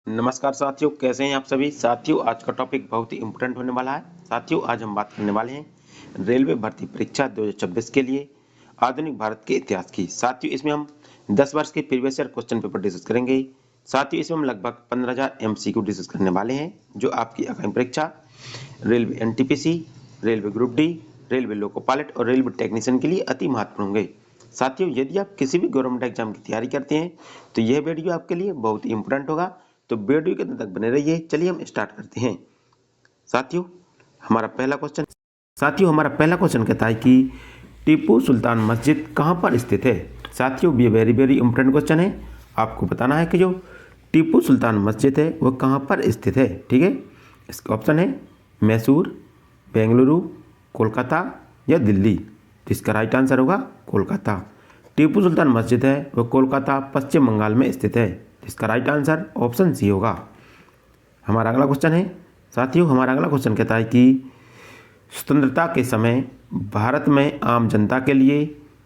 नमस्कार साथियों, कैसे हैं आप सभी साथियों। आज का टॉपिक बहुत ही इम्पोर्टेंट होने वाला है साथियों। आज हम बात करने वाले हैं रेलवे भर्ती परीक्षा 2026 के लिए आधुनिक भारत के इतिहास की। साथियों इसमें हम 10 वर्ष के previous year question paper discuss करेंगे। साथियों इसमें हम लगभग 15,000 MCQ डिस्कस करने वाले हैं जो आपकी आगामी परीक्षा railway NTPC, railway group D, railway loco pilot और रेलवे टेक्नीशियन के लिए अति महत्वपूर्ण होंगे। साथियों यदि आप किसी भी गवर्नमेंट एग्जाम की तैयारी करते हैं तो यह वीडियो आपके लिए बहुत ही इंपॉर्टेंट होगा, तो वीडियो के अंत तक बने रहिए। चलिए हम स्टार्ट करते हैं। साथियों हमारा पहला क्वेश्चन कहता है कि टीपू सुल्तान मस्जिद कहाँ पर स्थित है। साथियों ये वेरी वेरी इंपॉर्टेंट क्वेश्चन है। आपको बताना है कि जो टीपू सुल्तान मस्जिद है वो कहाँ पर स्थित है। ठीक है, इसका ऑप्शन है मैसूर, बेंगलुरु, कोलकाता या दिल्ली। तो इसका राइट आंसर होगा कोलकाता। टीपू सुल्तान मस्जिद है वो कोलकाता पश्चिम बंगाल में स्थित है। इसका राइट आंसर ऑप्शन सी होगा। हमारा अगला क्वेश्चन है साथियों, हमारा अगला क्वेश्चन कहता है कि स्वतंत्रता के समय भारत में आम जनता के लिए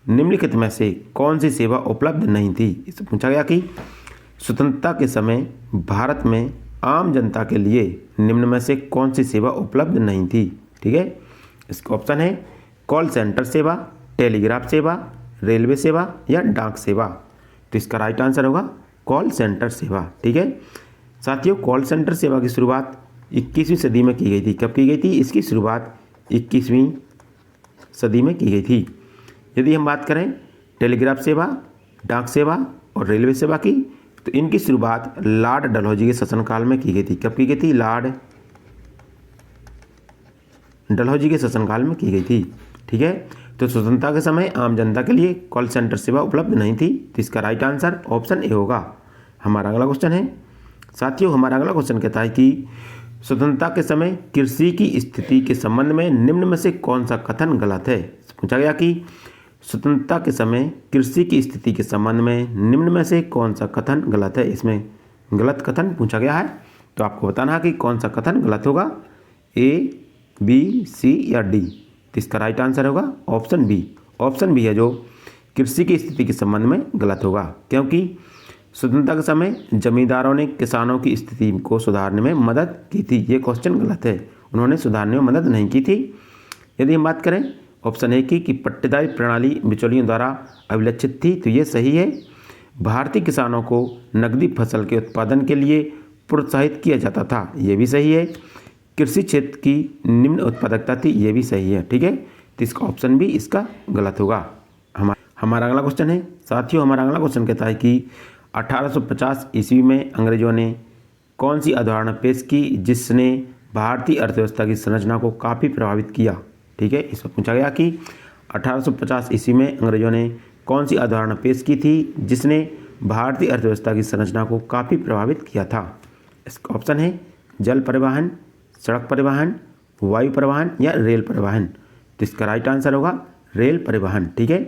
निम्नलिखित में से कौन सी सेवा उपलब्ध नहीं थी। इससे पूछा गया कि स्वतंत्रता के समय भारत में आम जनता के लिए निम्न में से कौन सी सेवा उपलब्ध नहीं थी। ठीक है, इसका ऑप्शन है कॉल सेंटर सेवा, टेलीग्राफ सेवा, रेलवे सेवा या डाक सेवा। तो इसका राइट आंसर होगा कॉल सेंटर सेवा। ठीक है साथियों, कॉल सेंटर सेवा की शुरुआत 21वीं सदी में की गई थी। कब की गई थी? इसकी शुरुआत 21वीं सदी में की गई थी। यदि हम बात करें टेलीग्राफ सेवा, डाक सेवा और रेलवे सेवा की, तो इनकी शुरुआत लॉर्ड डलहौजी के शासनकाल में की गई थी। कब की गई थी? लॉर्ड डलहौजी के शासनकाल में की गई थी। ठीक है, तो स्वतंत्रता के समय आम जनता के लिए कॉल सेंटर सेवा उपलब्ध नहीं थी। तो इसका राइट आंसर ऑप्शन ए होगा। हमारा अगला क्वेश्चन है साथियों, हमारा अगला क्वेश्चन कहता है कि स्वतंत्रता के समय कृषि की स्थिति के संबंध में निम्न में से कौन सा कथन गलत है। पूछा गया कि स्वतंत्रता के समय कृषि की स्थिति के संबंध में निम्न में से कौन सा कथन गलत है। इसमें गलत कथन पूछा गया है, तो आपको बताना है कि कौन सा कथन गलत होगा, ए, बी, सी या डी। तो इसका राइट आंसर होगा ऑप्शन बी। ऑप्शन बी है जो कृषि की स्थिति के संबंध में गलत होगा, क्योंकि स्वतंत्रता के समय जमींदारों ने किसानों की स्थिति को सुधारने में मदद की थी। ये क्वेश्चन गलत है, उन्होंने सुधारने में मदद नहीं की थी। यदि हम बात करें ऑप्शन ए की कि पट्टेदारी प्रणाली बिचौलियों द्वारा अभिलक्षित थी, तो ये सही है। भारतीय किसानों को नकदी फसल के उत्पादन के लिए प्रोत्साहित किया जाता था, ये भी सही है। कृषि क्षेत्र की निम्न उत्पादकता थी, ये भी सही है। ठीक है, तो इसका ऑप्शन भी इसका गलत होगा। हमारा अगला क्वेश्चन है साथियों, हमारा अगला क्वेश्चन कहता है कि 1850 ईस्वी में अंग्रेजों ने कौन सी अवधारणा पेश की जिसने भारतीय अर्थव्यवस्था की संरचना को काफ़ी प्रभावित किया। ठीक है, इसमें पूछा गया कि 1850 ईस्वी में अंग्रेजों ने कौन सी अवधारणा पेश की थी जिसने भारतीय अर्थव्यवस्था की संरचना को काफ़ी प्रभावित किया था। इसका ऑप्शन है जल परिवहन, सड़क परिवहन, वायु परिवहन या रेल परिवहन। तो इसका राइट आंसर होगा रेल परिवहन। ठीक है,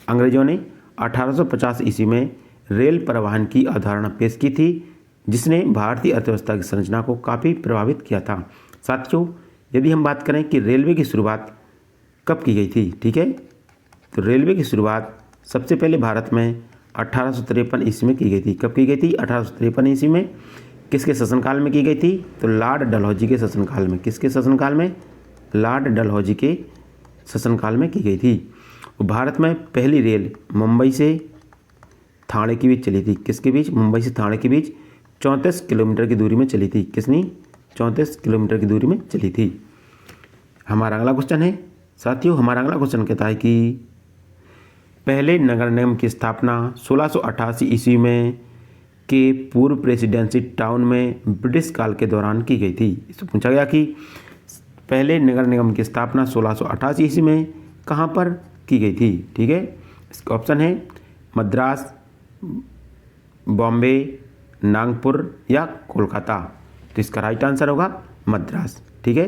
अंग्रेजों ने 1850 ईस्वी में रेल परिवहन की अवधारणा पेश की थी जिसने भारतीय अर्थव्यवस्था की संरचना को काफ़ी प्रभावित किया था। साथियों यदि हम बात करें कि रेलवे की शुरुआत कब की गई थी, ठीक है, तो रेलवे की शुरुआत सबसे पहले भारत में 1853 ईस्वी में की गई थी। कब की गई थी? 1853 ईस्वी में। किसके शासनकाल में की गई थी? तो लॉर्ड डलहौजी के शासनकाल में। किसके शासनकाल में? लॉर्ड डलहौजी के शासनकाल में की गई थी। भारत में पहली रेल मुंबई से थाने के बीच चली थी। किसके बीच? मुंबई से थाने के बीच 34 किलोमीटर की दूरी में चली थी। किसनी? 34 किलोमीटर की दूरी में चली थी। हमारा अगला क्वेश्चन है साथियों, हमारा अगला क्वेश्चन कहता है कि पहले नगर निगम की स्थापना 1688 ईस्वी में के पूर्व प्रेसिडेंसी टाउन में ब्रिटिश काल के दौरान की गई थी। इससे पूछा गया कि पहले नगर निगम की स्थापना 1688 ईस्वी में कहाँ पर की गई थी। ठीक है, इसका ऑप्शन है मद्रास, बॉम्बे, नागपुर या कोलकाता। तो इसका राइट आंसर होगा मद्रास। ठीक है,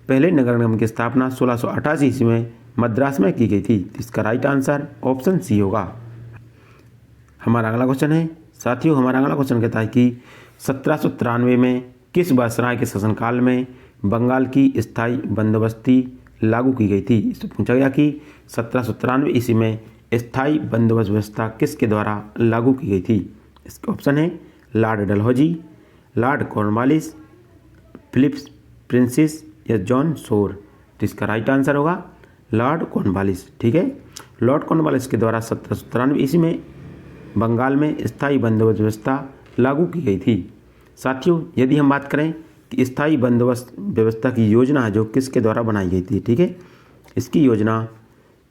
पहले नगर निगम की स्थापना 1688 ईस्वी में मद्रास में की गई थी। तो इसका राइट आंसर ऑप्शन सी होगा। हमारा अगला क्वेश्चन है साथियों, हमारा अगला क्वेश्चन कहता है कि 1793 में किस वायसराय के शासनकाल में बंगाल की स्थायी बंदोबस्ती लागू की गई थी। इससे पूछा गया कि 1793 ईस्वी में स्थायी बंदोबस्त व्यवस्था किसके द्वारा लागू की गई थी। इसका ऑप्शन है Lord Dalhousie, Lord Cornwallis, Philips princess या जॉन शोर। तो इसका राइट आंसर होगा लॉर्ड कॉर्नवालिस। ठीक है, लॉर्ड कॉर्नवालिस के द्वारा 1793 ईस्वी में बंगाल में स्थायी बंदोबस्त व्यवस्था लागू की गई थी। साथियों, यदि हम बात करें कि स्थायी बंदोबस्त व्यवस्था की योजना है जो किसके द्वारा बनाई गई थी, ठीक है, इसकी योजना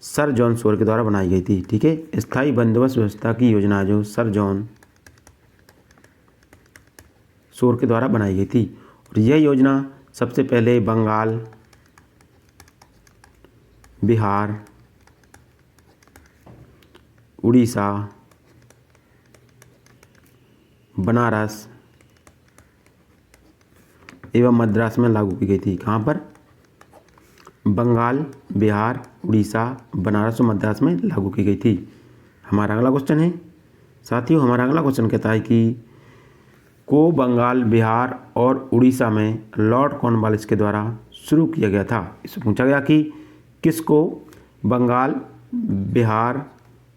सर जॉन शोर के द्वारा बनाई गई थी। ठीक है, स्थायी बंदोबस्त व्यवस्था की योजना जो सर जॉन शोर के द्वारा बनाई गई थी और यह योजना सबसे पहले बंगाल, बिहार, उड़ीसा, बनारस एवं मद्रास में लागू की गई थी। कहाँ पर? बंगाल, बिहार, उड़ीसा, बनारस और मद्रास में लागू की गई थी। हमारा अगला क्वेश्चन है साथियों, हमारा अगला क्वेश्चन कहता है कि को बंगाल, बिहार और उड़ीसा में लॉर्ड कॉर्नवालिस के द्वारा शुरू किया गया था। इससे पूछा गया कि किसको बंगाल, बिहार,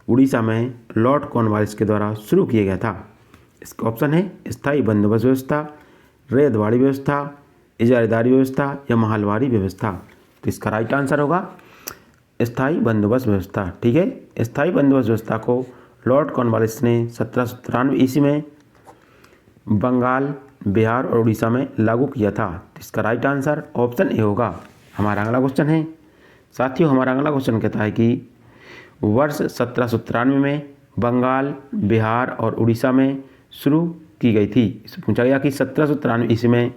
उड़ीसा में लॉर्ड कॉर्नवालिस के द्वारा शुरू किया गया था। इसका ऑप्शन है स्थायी बंदोबस्त व्यवस्था, रैयतवाड़ी व्यवस्था, इजारेदारी व्यवस्था या महलवारी व्यवस्था। तो इसका राइट आंसर होगा स्थायी बंदोबस्त व्यवस्था। ठीक है, स्थायी बंदोबस्त व्यवस्था को लॉर्ड कॉर्नवालिस ने 1793 ईस्वी में बंगाल, बिहार और उड़ीसा में लागू किया था। तो इसका राइट आंसर ऑप्शन ए होगा। हमारा अगला क्वेश्चन है साथियों, हमारा अगला क्वेश्चन कहता है कि वर्ष 1793 में बंगाल, बिहार और उड़ीसा में शुरू की गई थी। इससे पूछा गया कि 1793 ईस्वी में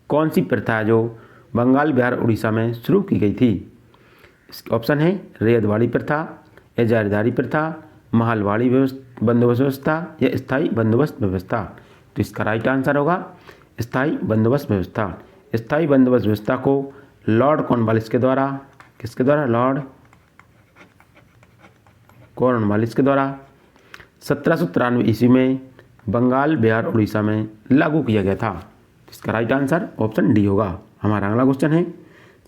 कौन सी प्रथा है जो बंगाल, बिहार, उड़ीसा में शुरू की गई थी। इसके ऑप्शन है रैयतवाड़ी प्रथा, इजारेदारी प्रथा, महलवाड़ी बंदोबस्त व्यवस्था या स्थायी बंदोबस्त व्यवस्था। तो इसका राइट आंसर होगा स्थायी बंदोबस्त व्यवस्था। स्थायी बंदोबस्त व्यवस्था को लॉर्ड कॉर्नवालिस के द्वारा, किसके द्वारा? लॉर्ड कॉर्नवालिस के द्वारा 1793 ईस्वी में बंगाल, बिहार, उड़ीसा में लागू किया गया था। इसका राइट आंसर ऑप्शन डी होगा। हमारा अगला क्वेश्चन है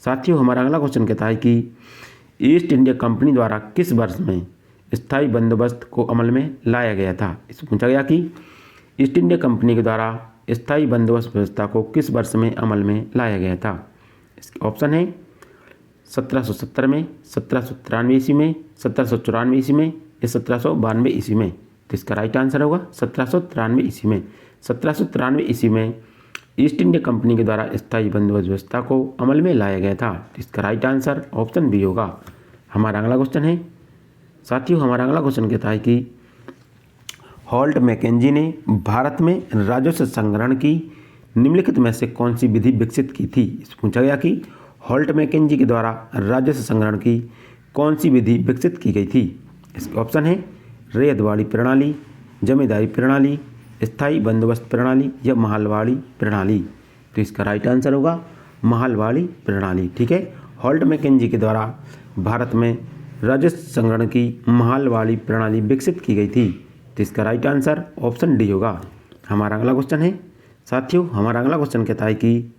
साथियों, हमारा अगला क्वेश्चन कहता है कि ईस्ट इंडिया कंपनी द्वारा किस वर्ष में स्थायी बंदोबस्त को अमल में लाया गया था। इससे पूछा गया कि ईस्ट इंडिया कंपनी के द्वारा स्थायी बंदोबस्त व्यवस्था को किस वर्ष में अमल में लाया गया था। इसके ऑप्शन है 1770 में, 1793 ईस्वी में, 1794 ईस्वी में या 1792 ईस्वी में। तो इसका राइट आंसर होगा 1793 ईस्वी में। 1793 ईस्वी में ईस्ट इंडिया कंपनी के द्वारा स्थायी बंदोबस्त व्यवस्था को अमल में लाया गया था। तो इसका राइट आंसर ऑप्शन बी होगा। हमारा अगला क्वेश्चन है साथियों, हमारा अगला क्वेश्चन कहता है कि हॉल्ट मैकेंजी ने भारत में राजस्व संग्रहण की निम्नलिखित में से कौन सी विधि विकसित की थी। इससे पूछा गया कि हॉल्ट मैकेंजी के द्वारा राजस्व संग्रहण की कौन सी विधि विकसित की गई थी। इसके ऑप्शन है रैयतवाड़ी प्रणाली, जमींदारी प्रणाली, स्थायी बंदोबस्त प्रणाली या महलवाड़ी प्रणाली। तो इसका राइट आंसर होगा महलवाड़ी प्रणाली। ठीक है, हॉल्ट मैकेंजी के द्वारा भारत में राजस्व संग्रहण की महलवाड़ी प्रणाली विकसित की गई थी। तो इसका राइट आंसर ऑप्शन डी होगा। हमारा अगला क्वेश्चन है साथियों, हमारा अगला क्वेश्चन कहता है कि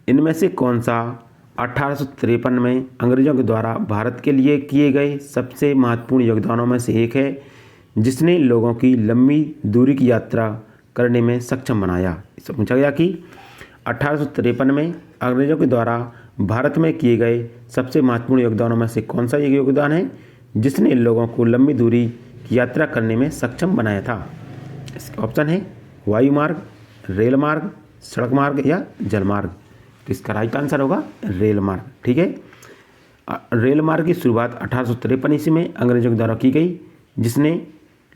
इनमें से कौन सा 1853 में अंग्रेजों के द्वारा भारत के लिए किए गए सबसे महत्वपूर्ण योगदानों में से एक है जिसने लोगों की लंबी दूरी की यात्रा करने में सक्षम बनाया। इससे पूछा गया कि 1853 में अंग्रेजों के द्वारा भारत में किए गए सबसे महत्वपूर्ण योगदानों में से कौन सा ये योगदान है जिसने लोगों को लंबी दूरी की यात्रा करने में सक्षम बनाया था। इसके ऑप्शन है वायु मार्ग, रेल मार्ग, सड़क मार्ग या जल मार्ग। तो इसका राइट आंसर होगा रेल मार्ग। ठीक है, रेल मार्ग की शुरुआत 1853 ईस्वी में अंग्रेजों के द्वारा की गई जिसने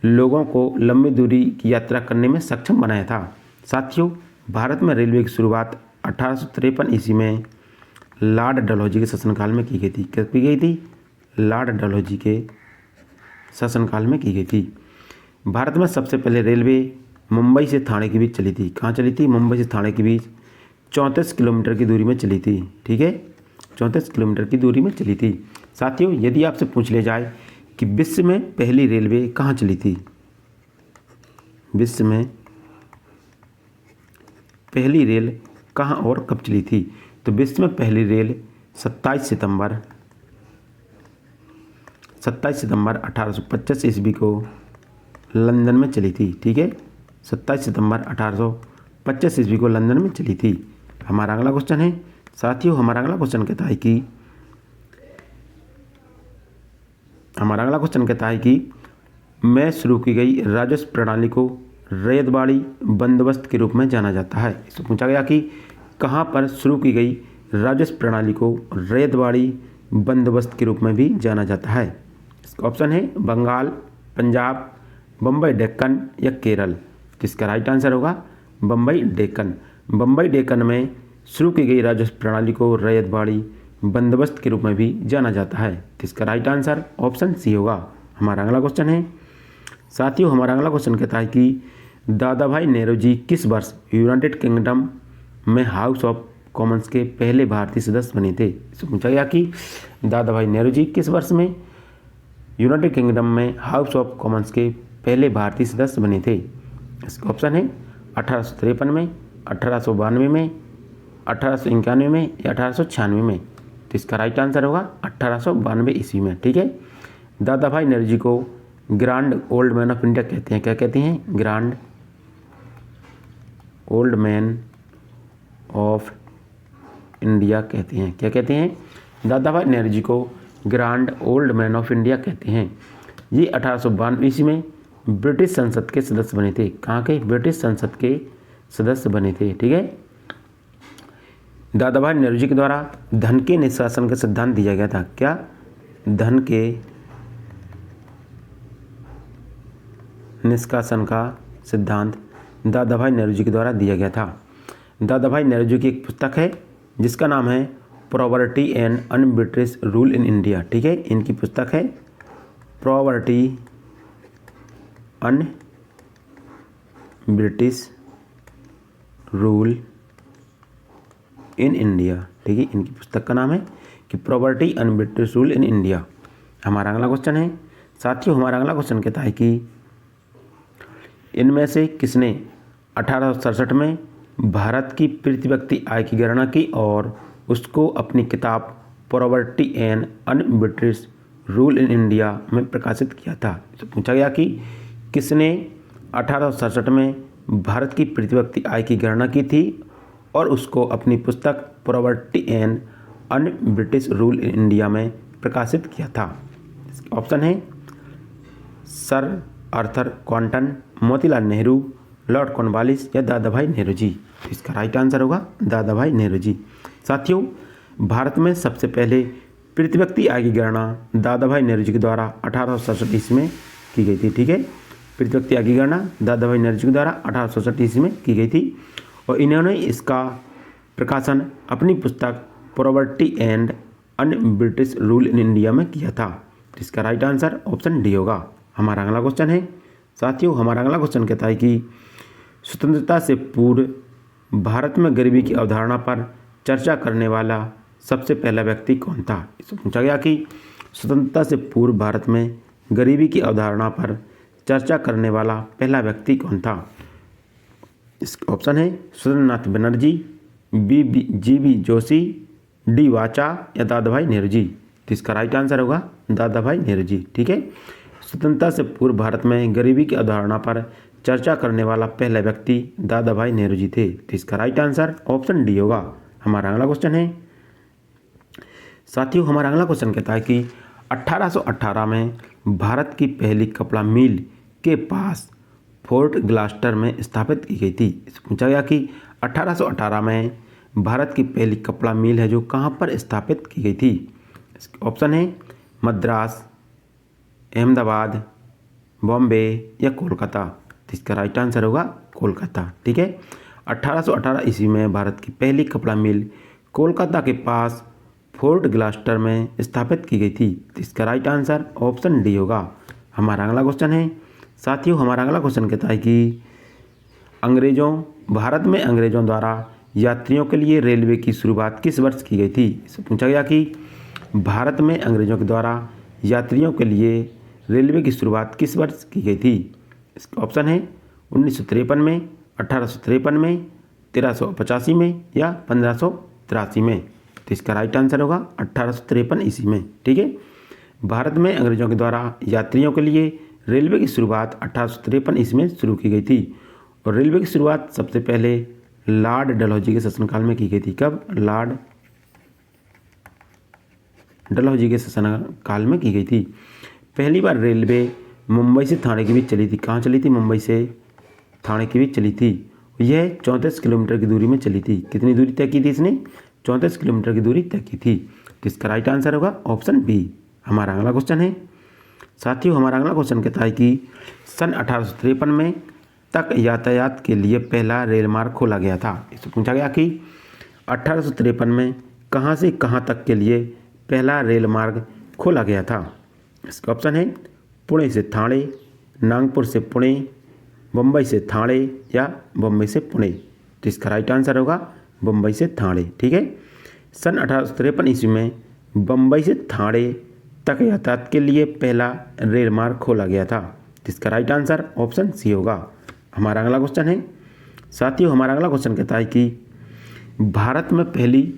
लोगों को लंबी दूरी की यात्रा करने में सक्षम बनाया था। साथियों, भारत में रेलवे की शुरुआत 1853 ईस्वी में लॉर्ड डलहौजी के शासनकाल में की गई थी। कब की गई थी? लॉर्ड डलहौजी के शासनकाल में की गई थी। भारत में सबसे पहले रेलवे मुंबई से थाने के बीच चली थी। कहाँ चली थी? मुंबई से थाने के बीच 34 किलोमीटर की दूरी में चली थी। ठीक है, 34 किलोमीटर की दूरी में चली थी। साथियों, यदि आपसे पूछ लिया जाए कि विश्व में पहली रेलवे कहाँ चली थी, विश्व में पहली रेल कहाँ और कब चली थी, तो विश्व में पहली रेल 27 सितंबर 1825 ईस्वी को लंदन में चली थी। ठीक है, 27 सितंबर 25 ईस्वी को लंदन में चली थी। हमारा अगला क्वेश्चन है साथियों, हमारा अगला क्वेश्चन कहता है कि में शुरू की गई राजस्व प्रणाली को रैयतवाड़ी बंदोबस्त के रूप में जाना जाता है। इससे पूछा गया कि कहाँ पर शुरू की गई राजस्व प्रणाली को रैयतवाड़ी बंदोबस्त के रूप में भी जाना जाता है। इसका ऑप्शन है बंगाल, पंजाब, बम्बई डेक्कन या केरल। तो इसका राइट आंसर होगा बम्बई डेक्कन। बम्बई डेक्कन में शुरू की गई राजस्व प्रणाली को रैयतवाड़ी बंदोबस्त के रूप में भी जाना जाता है। तो इसका राइट आंसर ऑप्शन सी होगा। हमारा अगला क्वेश्चन है साथियों, हमारा अगला क्वेश्चन कहता है कि दादा भाई नेहरू जी किस वर्ष यूनाइटेड किंगडम में हाउस ऑफ कॉमन्स के पहले भारतीय सदस्य बने थे। इससे पूछा गया कि दादा भाई नेहरू जी किस वर्ष में यूनाइटेड किंगडम में हाउस ऑफ कॉमन्स के पहले भारतीय सदस्य बने थे। इसका ऑप्शन है 1853 में, 1892 में, 1891 में या 1896 में। तो इसका राइट आंसर होगा 1892 ईस्वी में। ठीक है, दादा भाई नेहरू जी को grand old man of India कहते हैं। क्या कहते हैं? Grand old man of India कहते हैं। क्या कहते हैं? दादा भाई नेहरू जी को grand old man of India कहते हैं। ये 1892 ईस्वी में ब्रिटिश संसद के सदस्य बने थे। कहाँ के? ब्रिटिश संसद के सदस्य बने थे। ठीक है, दादा भाई नेहरू जी के द्वारा धन के निष्कासन का सिद्धांत दिया गया था। क्या? धन के निष्कासन का सिद्धांत दादा भाई नेहरू जी के द्वारा दिया गया था। दादा भाई नेहरू जी की एक पुस्तक है जिसका नाम है poverty and un British rule in India. ठीक है, इनकी पुस्तक है poverty un British rule in India. ठीक है, इनकी पुस्तक का नाम है कि poverty un British rule in India. हमारा अगला क्वेश्चन है साथियों, हमारा अगला क्वेश्चन कहता है कि इनमें से किसने 1867 में भारत की प्रति व्यक्ति आय की गणना की और उसको अपनी किताब poverty and un British rule in India में प्रकाशित किया था। तो पूछा गया कि किसने 1867 में भारत की प्रति व्यक्ति आय की गणना की थी और उसको अपनी पुस्तक poverty and un British rule in India में प्रकाशित किया था। ऑप्शन है sir Arthur cotton, Motilal Nehru, Lord Cornwallis या दादा भाई नेहरू जी। इसका राइट आंसर होगा दादा भाई नेहरू जी। साथियों, भारत में सबसे पहले प्रति व्यक्ति आय की गणना दादा भाई नेहरू जी के द्वारा 1867 ईस्वी में की गई थी। ठीक है, प्रति व्यक्ति आय की गणना दादा भाई नेहरू जी के द्वारा 1867 ईस्वी में की गई थी और इन्होंने इसका प्रकाशन अपनी पुस्तक poverty and un British rule in India में किया था। इसका राइट आंसर ऑप्शन डी होगा। हमारा अगला क्वेश्चन है साथियों, हमारा अगला क्वेश्चन कहता है कि स्वतंत्रता से पूर्व भारत में गरीबी की अवधारणा पर चर्चा करने वाला सबसे पहला व्यक्ति कौन था। इससे पूछा गया कि स्वतंत्रता से पूर्व भारत में गरीबी की अवधारणा पर चर्चा करने वाला पहला व्यक्ति कौन था। इसका ऑप्शन है सुरेंद्रनाथ बनर्जी, जी.बी. जोशी, डी. वाचा या दादा भाई नेहरू जी। तो इसका राइट आंसर होगा दादा भाई नेहरू जी। ठीक है, स्वतंत्रता से पूर्व भारत में गरीबी की अवधारणा पर चर्चा करने वाला पहला व्यक्ति दादा भाई नेहरू जी थे। तो इसका राइट आंसर ऑप्शन डी होगा। हमारा अगला क्वेश्चन है साथियों, हमारा अगला क्वेश्चन कहता है कि 1818 में भारत की पहली कपड़ा मिल के पास फोर्ट ग्लास्टर में स्थापित की गई थी। पूछा गया कि 1818 में भारत की पहली कपड़ा मिल है जो कहाँ पर स्थापित की गई थी। ऑप्शन है मद्रास, अहमदाबाद, बॉम्बे या कोलकाता। तो इसका राइट आंसर होगा कोलकाता। ठीक है, 1818 ईस्वी में भारत की पहली कपड़ा मिल कोलकाता के पास फोर्ट ग्लास्टर में स्थापित की गई थी। तो इसका राइट आंसर ऑप्शन डी होगा। हमारा अगला क्वेश्चन है साथियों, हमारा अगला क्वेश्चन कहता है कि भारत में अंग्रेजों द्वारा यात्रियों के लिए रेलवे की शुरुआत किस वर्ष की गई थी। इससे पूछा गया कि भारत में अंग्रेजों के द्वारा यात्रियों के लिए रेलवे की शुरुआत किस वर्ष की गई थी। इसका ऑप्शन है 1953 में, 1853 में, 1385 में या 1583 में। तो इसका राइट आंसर होगा 1853 ईस्वी में। ठीक है, भारत में अंग्रेजों के द्वारा यात्रियों के लिए रेलवे की शुरुआत 1853 ईस्वी में शुरू की गई थी और रेलवे की शुरुआत सबसे पहले लॉर्ड डलहौजी के शासनकाल में की गई थी। कब? लॉर्ड डलहौजी के शासनकाल में की गई थी। पहली बार रेलवे मुंबई से थाने के बीच चली थी। कहाँ चली थी? मुंबई से थाने के बीच चली थी। यह 34 किलोमीटर की दूरी में चली थी। कितनी दूरी तय की थी इसने? 34 किलोमीटर की दूरी तय की थी। तो इसका राइट आंसर होगा ऑप्शन बी। हमारा अगला क्वेश्चन है साथियों, हमारा अगला क्वेश्चन कहता है कि सन 1853 में तक यातायात के लिए पहला रेल मार्ग खोला गया था। इससे पूछा गया कि 1853 में कहाँ से कहाँ तक के लिए पहला रेल मार्ग खोला गया था। इसका ऑप्शन है पुणे से ठाणे, नागपुर से पुणे, बम्बई से ठाणे या बम्बई से पुणे। तो इसका राइट आंसर होगा बम्बई से ठाणे। ठीक है, सन 1853 ईस्वी में बम्बई से ठाणे तक यातायात के लिए पहला रेल मार्ग खोला गया था। इसका राइट आंसर ऑप्शन सी होगा। हमारा अगला क्वेश्चन है साथियों, हमारा अगला क्वेश्चन कहता है कि भारत में पहली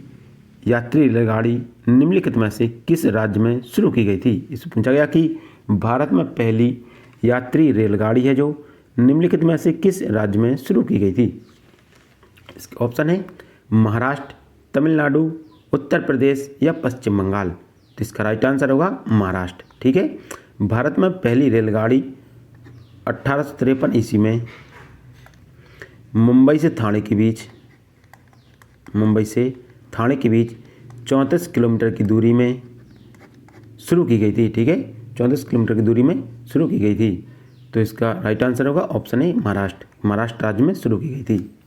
यात्री रेलगाड़ी निम्नलिखित में से किस राज्य में शुरू की गई थी। इससे पूछा गया कि भारत में पहली यात्री रेलगाड़ी है जो निम्नलिखित में से किस राज्य में शुरू की गई थी। इसका ऑप्शन है महाराष्ट्र, तमिलनाडु, उत्तर प्रदेश या पश्चिम बंगाल। तो इसका राइट आंसर होगा महाराष्ट्र। ठीक है, भारत में पहली रेलगाड़ी 1853 ईस्वी में मुंबई से थाने के बीच 34 किलोमीटर की दूरी में शुरू की गई थी। ठीक है, 34 किलोमीटर की दूरी में शुरू की गई थी। तो इसका राइट आंसर होगा ऑप्शन ए महाराष्ट्र। महाराष्ट्र राज्य में शुरू की गई थी।